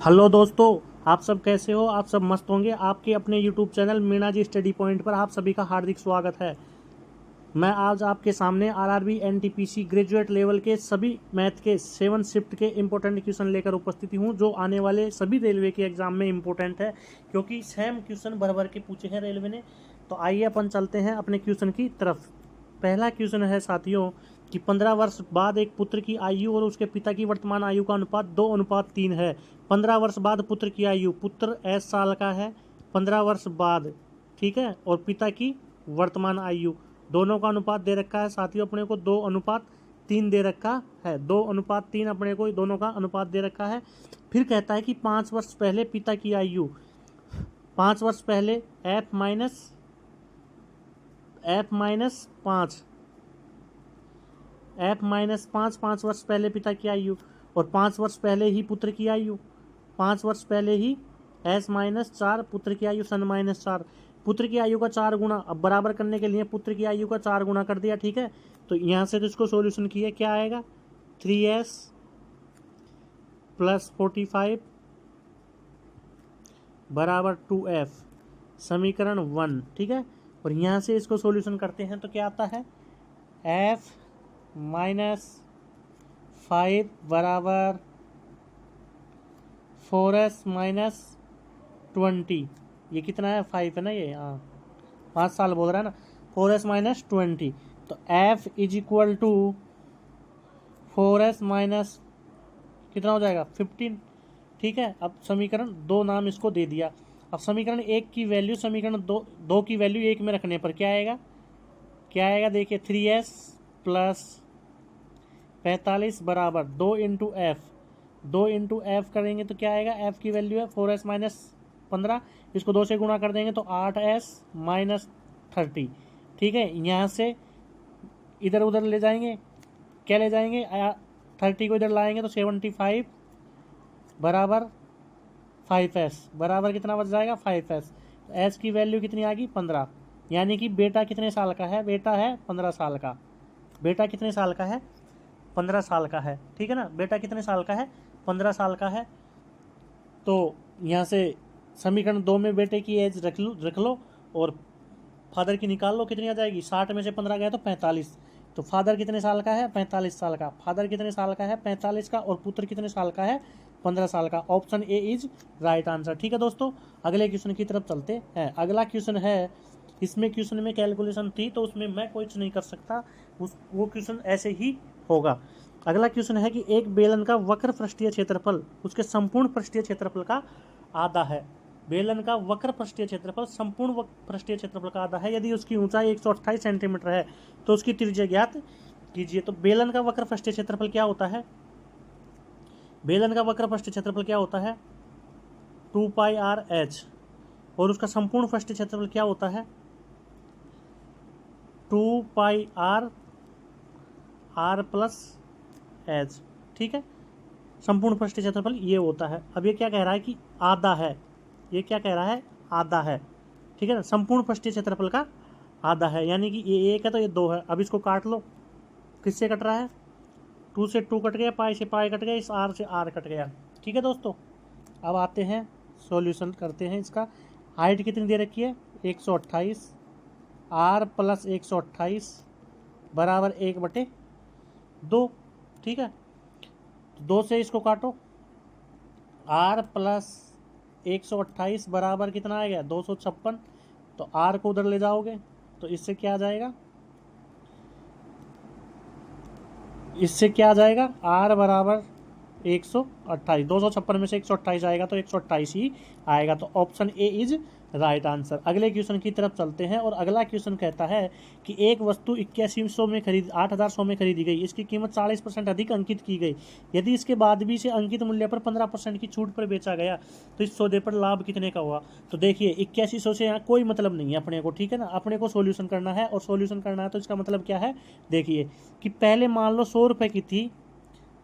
Hello दोस्तों, आप सब कैसे हो। आप सब मस्त होंगे। आपके अपने YouTube channel Meena ji study point पर आप सभी का हार्दिक स्वागत है। मैं आज आपके सामने आरआरबी एनटीपीसी ग्रेजुएट लेवल के सभी मैथ के 7 शिफ्ट के इम्पोर्टेंट क्वेश्चन लेकर उपस्थित हूँ, जो आने वाले सभी रेलवे के एग्जाम में इम्पोर्टेंट है, क्योंकि सेम क्वेश्चन भर भर के पूछे हैं रेलवे ने। तो आइए अपन चलते हैं अपने क्वेश्चन की तरफ। पहला क्वेश्चन है साथियों कि 15 वर्ष बाद एक पुत्र की आयु और उसके पिता की वर्तमान आयु का अनुपात 2:3 है। 15 वर्ष बाद पुत्र की आयु, पुत्र 8 साल का है 15 वर्ष बाद, ठीक है, और पिता की वर्तमान आयु, दोनों का अनुपात दे रखा है साथियों अपने को 2:3 दे रखा है। 2:3 अपने को दोनों का अनुपात दे रखा है। फिर कहता है कि 5 वर्ष पहले पिता की आयु, 5 वर्ष पहले एफ माइनस 5, F-5, 5 वर्ष पहले पिता की आयु, और 5 वर्ष पहले ही पुत्र की आयु, 5 वर्ष पहले ही S-4 पुत्र की आयु सन-4, पुत्र की आयु का 4 गुना। अब बराबर करने के लिए पुत्र की आयु का 4 गुना कर दिया, ठीक है। तो यहाँ से तो इसको सॉल्यूशन किया, क्या आएगा 3S + 45 बराबर 2F, समीकरण 1, ठीक है। और यहाँ से इसको सॉल्यूशन करते हैं तो क्या आता है F-5 बराबर 4S - 20, ये कितना है 5 है ना, ये हाँ 5 साल बोल रहा है ना, 4S - 20। तो F = 4S माइनस कितना हो जाएगा 15, ठीक है। अब समीकरण 2 नाम इसको दे दिया। अब समीकरण 1 की वैल्यू समीकरण 2 की वैल्यू 1 में रखने पर क्या आएगा देखिए 3S + 45 बराबर 2 × F, 2 × F करेंगे तो क्या आएगा, F की वैल्यू है 4S - 15, इसको 2 से गुणा कर देंगे तो 8S - 30, ठीक है। यहाँ से इधर उधर ले जाएंगे, क्या ले जाएंगे 30 को इधर लाएंगे तो 75 बराबर 5S बराबर कितना बच जाएगा 5S। S की वैल्यू कितनी आ गई 15, यानी कि बेटा कितने साल का है, बेटा है 15 साल का, बेटा कितने साल का है 15 साल का है, ठीक है ना। बेटा कितने साल का है 15 साल का है। तो यहाँ से समीकरण 2 में बेटे की एज रख लो और फादर की निकाल लो, कितनी आ जाएगी 60 में से 15 गया तो 45। तो फादर कितने साल का है 45 साल का, फादर कितने साल का है 45 का, और पुत्र कितने साल का है 15 साल का। Option A is right answer, ठीक है दोस्तों। अगले क्वेश्चन की तरफ चलते हैं। अगला क्वेश्चन है, इसमें क्वेश्चन में कैलकुलेशन थी तो उसमें मैं कुछ नहीं कर सकता, वो क्वेश्चन ऐसे ही होगा। अगला क्वेश्चन है कि एक बेलन का वक्र पृष्ठीय क्षेत्रफल उसके संपूर्ण पृष्ठीय क्षेत्रफल का आधा है। बेलन का वक्र पृष्ठीय क्षेत्रफल संपूर्ण पृष्ठीय क्षेत्रफल का आधा है। यदि उसकी ऊंचाई 128 सेंटीमीटर है तो उसकी त्रिज्या ज्ञात कीजिए। तो बेलन का वक्र पृष्ठीय क्षेत्रफल क्या होता है, बेलन का वक्र पृष्ठीय क्षेत्रफल क्या होता है 2πr/h, और उसका संपूर्ण पृष्ठीय क्षेत्रफल क्या होता है 2πr r+h, ठीक है। संपूर्ण पृष्ठीय क्षेत्रफल ये होता है। अब ये क्या कह रहा है कि आधा है, ये क्या कह रहा है आधा है, ठीक है ना। संपूर्ण पृष्ठीय क्षेत्रफल का आधा है, यानी कि ये 1 है तो ये 2 है। अब इसको काट लो, किससे कट रहा है 2 से 2 कट गया, पाई से पाई कट गया, इस r से r कट गया, ठीक है दोस्तों। अब आते हैं सॉल्यूशन करते हैं इसका। हाइट कितनी दे रखी है 128, r + 128 बराबर 1/2, ठीक है। 2 से इसको काटो, r + 128 बराबर कितना आएगा 256। तो r को उधर ले जाओगे तो इससे क्या आ जाएगा, इससे क्या आ जाएगा r बराबर 128, 256 में से 128 आएगा तो 128 ही आएगा। तो option A is right answer. अगले क्वेश्चन की तरफ चलते हैं, और अगला क्वेश्चन कहता है कि एक वस्तु 8100 में 8100 में खरीदी गई, इसकी कीमत 40% अधिक अंकित की गई। यदि इसके बाद भी इसे अंकित मूल्य पर 15% की छूट पर बेचा गया तो इस सौदे पर लाभ कितने का हुआ। तो देखिए 8100 से यहाँ कोई मतलब नहीं है अपने को, ठीक है ना। अपने को सोल्यूशन करना है, और सोल्यूशन करना है तो इसका मतलब क्या है, देखिए कि पहले मान लो 100 रुपये की थी,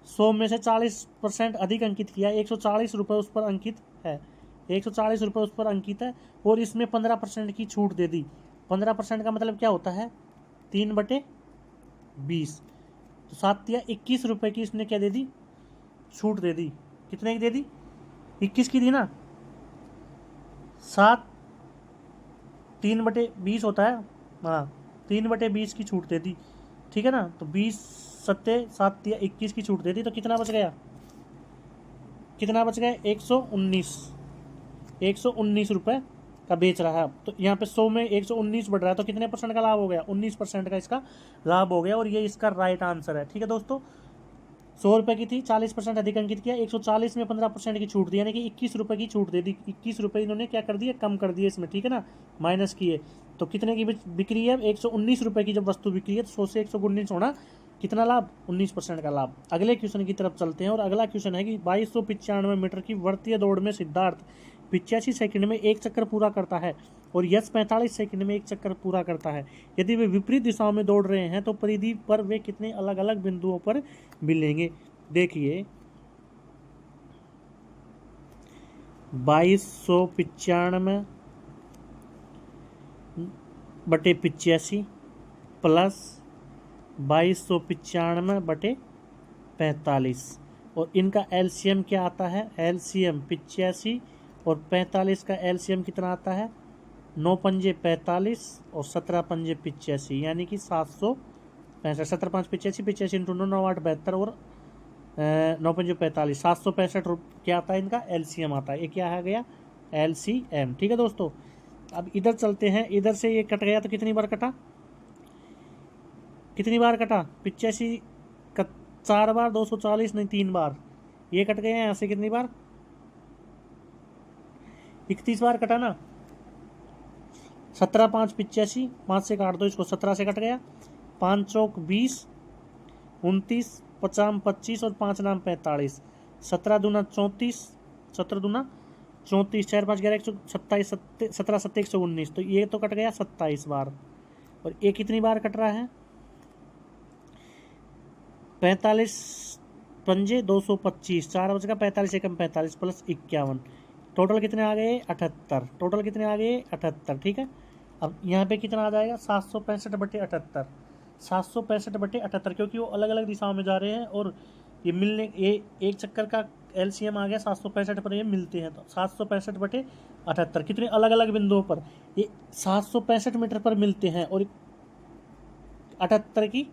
100 में से 40% अधिक अंकित किया, 140 रुपये उस पर अंकित है, 140 रुपये उस पर अंकित है, और इसमें 15% की छूट दे दी। 15% का मतलब क्या होता है 3/20, तो 7 या 21 रुपये की इसने क्या दे दी छूट दे दी, कितने की दे दी 21 की थी ना, 7 3/20 होता है, हाँ 3/20 की छूट दे दी, ठीक है ना। तो 20 सत्ते 7 या 21 की छूट दे दी, तो कितना बच गया, कितना बच गया 119 रुपये का बेच रहा है। तो यहाँ पे 100 में 119 बढ़ रहा है, तो कितने परसेंट का लाभ हो गया, 19% का इसका लाभ हो गया, और ये इसका राइट आंसर है। ठीक है दोस्तों, 100 रुपये की थी, 40% अधिक अंकित किया, 140 में 15% की छूट दी, यानी कि 21 रुपये की छूट दे दी, 21 रुपये इन्होंने क्या कर दिए, कम कर दिए इसमें, ठीक है ना, माइनस किए। तो कितने की बिक्री है, 119 रुपये की जब वस्तु बिक्री है तो 100 से 119 होना, कितना लाभ, 19% का लाभ। अगले क्वेश्चन की तरफ चलते हैं, और अगला क्वेश्चन है कि 2295 मीटर की वर्तीय दौड़ में सिद्धार्थ 85 सेकंड में एक चक्कर पूरा करता है और यश 45 सेकंड में एक चक्कर पूरा करता है। यदि वे विपरीत दिशाओं में दौड़ रहे हैं तो परिधि पर वे कितने अलग अलग बिंदुओं पर मिलेंगे। देखिए 2295 बटे 85 प्लस 2295 बटे 45, और इनका एलसीएम क्या आता है, एलसीएम 85 और 45 का एलसीएम कितना आता है, 9 पंजे 45 और 17 पंजे 85, यानी कि 765, 17 5 85, 85 इंटू 9 9 8 72 और 9 पंजे 45, 765 क्या आता है, इनका एलसीएम आता है। ये क्या है गया, एलसीएम। ठीक है दोस्तों, अब इधर चलते हैं, इधर से ये कट गया तो कितनी बार कटा, कितनी बार कटा, 85 का 4 बार, 240 नहीं 3 बार, ये कट गए हैं यहाँ से कितनी बार, 31 बार कटा ना। 17 5 85, 5 से काट दो इसको, 17 से कट गया, 5 चौक 20, 29 50 25 और 5 नाम 45, 17 दूना 34, 17 दूना 34, 4 5 11 127, 17 7 119, तो ये तो कट गया 27 बार। और ये कितनी बार कट रहा है, 45 पंजे 225, 4 बज का 45 एकम 45 प्लस 51, टोटल कितने आ गए 78, टोटल कितने आ गए 78। ठीक है, अब यहाँ पे कितना आ जाएगा 765 बटे 78, 765 बटे 78, क्योंकि वो अलग अलग दिशाओं में जा रहे हैं और ये मिलने, ये एक चक्कर का एलसीएम आ गया 765 पर, ये मिलते हैं, तो 765 बटे 78 कितने अलग अलग बिंदुओं पर ये 765 मीटर पर मिलते हैं, और 78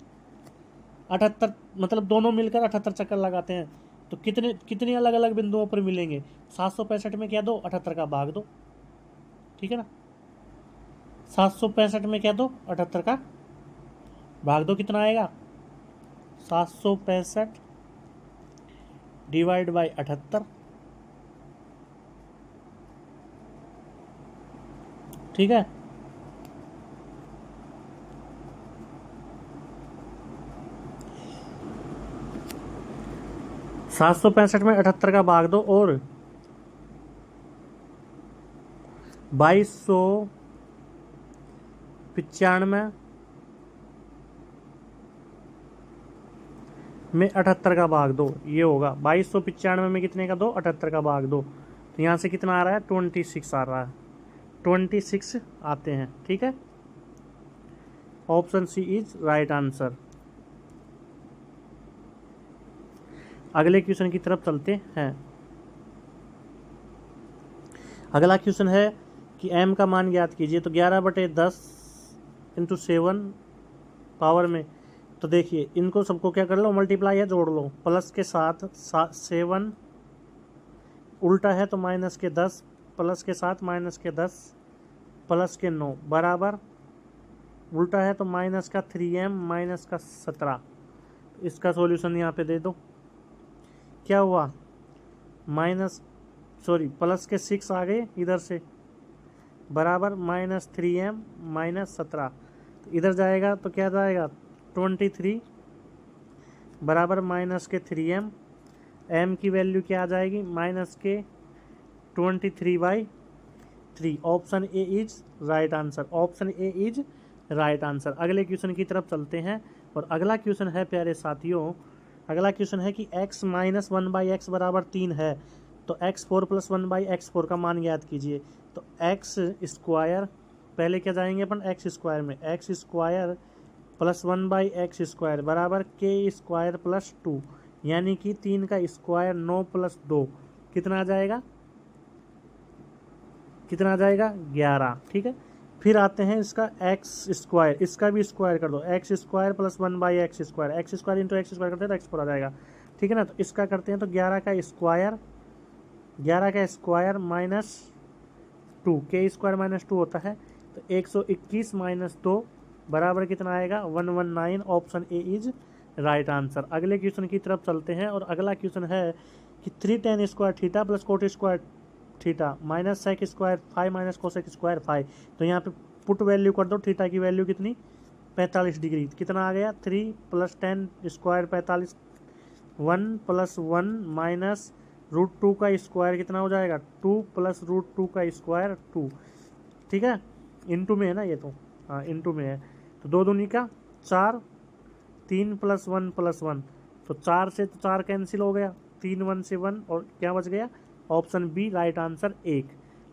मतलब दोनों मिलकर 78 चक्कर लगाते हैं, तो कितने कितने अलग अलग बिंदुओं पर मिलेंगे, 765 में क्या दो 78 का भाग दो, ठीक है ना, 765 में क्या दो 78 का भाग दो, कितना आएगा 765 डिवाइड बाई 78, ठीक है। सात सौ पैंसठ में 78 का भाग दो, और 2295 में 78 का भाग दो, ये होगा 2295 में कितने का दो 78 का भाग दो, तो यहाँ से कितना आ रहा है 26 आ रहा है, 26 आते हैं। ठीक है, option C is right answer. अगले क्वेश्चन की तरफ चलते हैं। अगला क्वेश्चन है कि m का मान ज्ञात कीजिए, तो 11/10 इंटू 7 पावर में, तो देखिए इनको सबको क्या कर लो मल्टीप्लाई है जोड़ लो, प्लस के साथ 7 उल्टा है तो माइनस के 10, प्लस के साथ माइनस के 10 प्लस के 9 बराबर, उल्टा है तो माइनस का 3m माइनस का 17। इसका सॉल्यूशन यहाँ पे दे दो, क्या हुआ प्लस के 6 आ गए इधर से, बराबर माइनस 3m माइनस 17, तो इधर जाएगा तो क्या जाएगा 23 बराबर माइनस के 3m, m की वैल्यू क्या आ जाएगी माइनस के 23/3। Option A is right answer, option A is right answer. अगले क्वेश्चन की तरफ चलते हैं, और अगला क्वेश्चन है प्यारे साथियों, अगला क्वेश्चन है कि x माइनस 1/x बराबर 3 है, तो x4 प्लस 1/x4 का मान ज्ञात कीजिए। तो x स्क्वायर, पहले क्या जाएंगे अपन x स्क्वायर में, x square plus 1/x square बराबर k स्क्वायर प्लस 2, यानी कि 3 का स्क्वायर 9 प्लस 2 कितना आ जाएगा कितना आ जाएगा 11, ठीक है। फिर आते हैं इसका एक्स स्क्वायर, इसका भी स्क्वायर कर दो, x square plus 1/x², x square into x square करते हैं तो एक्स पर आ जाएगा, ठीक है ना। तो इसका करते हैं तो 11 का स्क्वायर माइनस 2, के स्क्वायर माइनस 2 होता है, तो 121 माइनस 2 बराबर कितना आएगा 119। Option A is right answer. अगले क्वेश्चन की तरफ चलते हैं और अगला क्वेश्चन है कि 3tan square theta plus cot square theta minus sec square 5 minus cosec square 5। तो यहाँ पे पुट वैल्यू कर दो, थीटा की वैल्यू कितनी 45 डिग्री, कितना आ गया 3 + 10 स्क्वायर 45, 1 + 1 माइनस √2 का स्क्वायर कितना हो जाएगा 2 + √2 का स्क्वायर 2, ठीक है। इंटू में है ना ये, तो हाँ इंटू में है, तो 2 दूनी का 4, 3 + 1 + 1, तो 4 से तो 4 कैंसिल हो गया, 3 1 से 1 और क्या बच गया ऑप्शन बी राइट आंसर 1।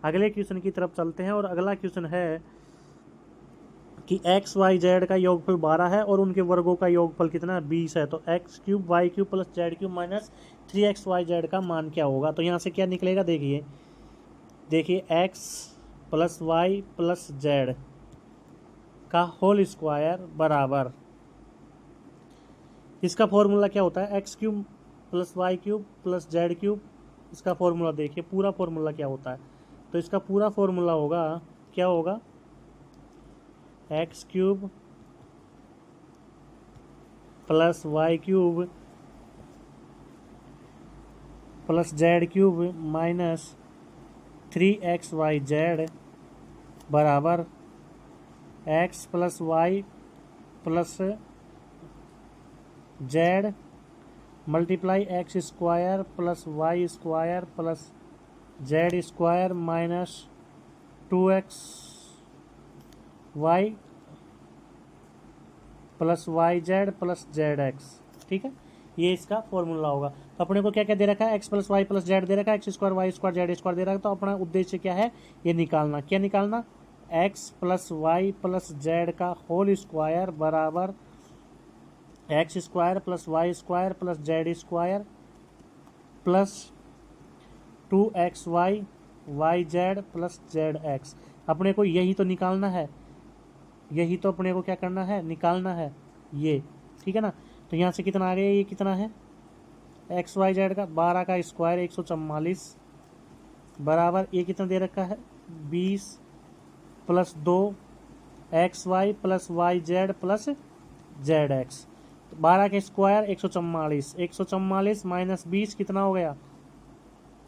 अगले क्वेश्चन की तरफ चलते हैं और अगला क्वेश्चन है कि x y z का योगफल 12 है और उनके वर्गों का योगफल कितना है 20 है। तो x³ y³ + z³ minus 3xyz का मान क्या होगा। तो यहाँ से क्या निकलेगा, देखिए x + y + z का होल स्क्वायर बराबर, इसका फॉर्मूला क्या होता है x³ + y³ + z³, इसका फॉर्मूला देखिए पूरा फॉर्मूला क्या होता है। तो इसका पूरा फॉर्मूला होगा, क्या होगा x³ + y³ + z³ minus 3xyz बराबर x + y + z multiply x² + y² + z² minus 2xy + yz + zx, ठीक है। ये इसका फॉर्मूला होगा। तो अपने को क्या क्या दे रखा है, x + y + z दे रखा है, x² y² z² दे रखा है। तो अपना उद्देश्य क्या है, ये निकालना, क्या निकालना, x + y + z का होल स्क्वायर बराबर x² + y² + z² plus 2xy yz + zx। अपने को यही तो निकालना है, यही तो अपने को क्या करना है, निकालना है ये, ठीक है ना। तो यहाँ से कितना आ गया, ये कितना है x y z का 12 का स्क्वायर 144 बराबर ये कितना दे रखा है 20 + 2 xy + yz + zx। 12 के स्क्वायर 144, 144 माइनस 20 कितना हो गया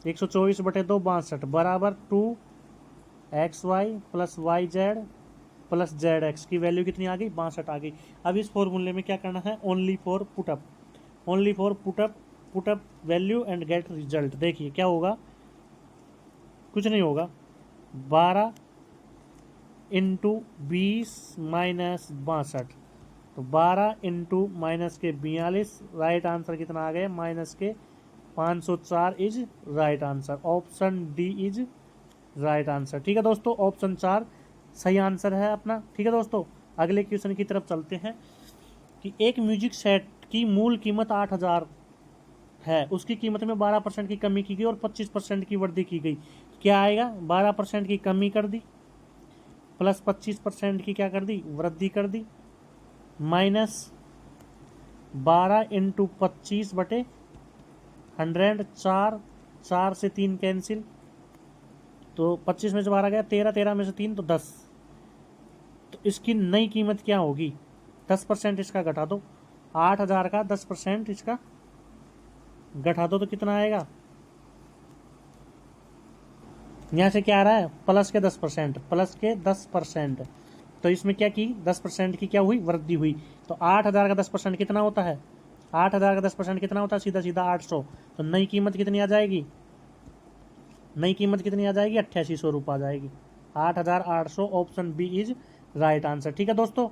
124/2 62 बराबर 2xy + yz + zx की वैल्यू कितनी आ गई 62 आ गई। अब इस फॉर्मूले में क्या करना है, only for put up value and get result. देखिए क्या होगा, कुछ नहीं होगा, 12 × 20 माइनस 62, तो 12 × माइनस के 42, राइट आंसर कितना आ गया माइनस के 504 is right answer. Option D is right answer, ठीक है दोस्तों, ऑप्शन 4 सही आंसर है अपना, ठीक है दोस्तों। अगले क्वेश्चन की तरफ चलते हैं कि एक म्यूजिक सेट की मूल कीमत 8000 है, उसकी कीमत में 12% की कमी की गई और 25% की वृद्धि की गई। क्या आएगा, 12% की कमी कर दी प्लस 25% की क्या कर दी वृद्धि कर दी, माइनस 12 × 25/100, 4 से 3 कैंसिल, तो 25 में से 12 गया 13, 13 में से 3 तो 10। तो इसकी नई कीमत क्या होगी, 10% इसका घटा दो, 8000 का 10% इसका घटा दो तो कितना आएगा, यहाँ से क्या आ रहा है प्लस के 10%, तो इसमें क्या की 10% की क्या हुई वृद्धि हुई। तो 8000 का 10% कितना होता है, 8000 का 10% कितना होता है, सीधा सीधा 800। तो नई कीमत कितनी आ जाएगी, नई कीमत कितनी आ जाएगी 8800 रुपये आ जाएगी, 8800। Option B is right answer, ठीक है दोस्तों।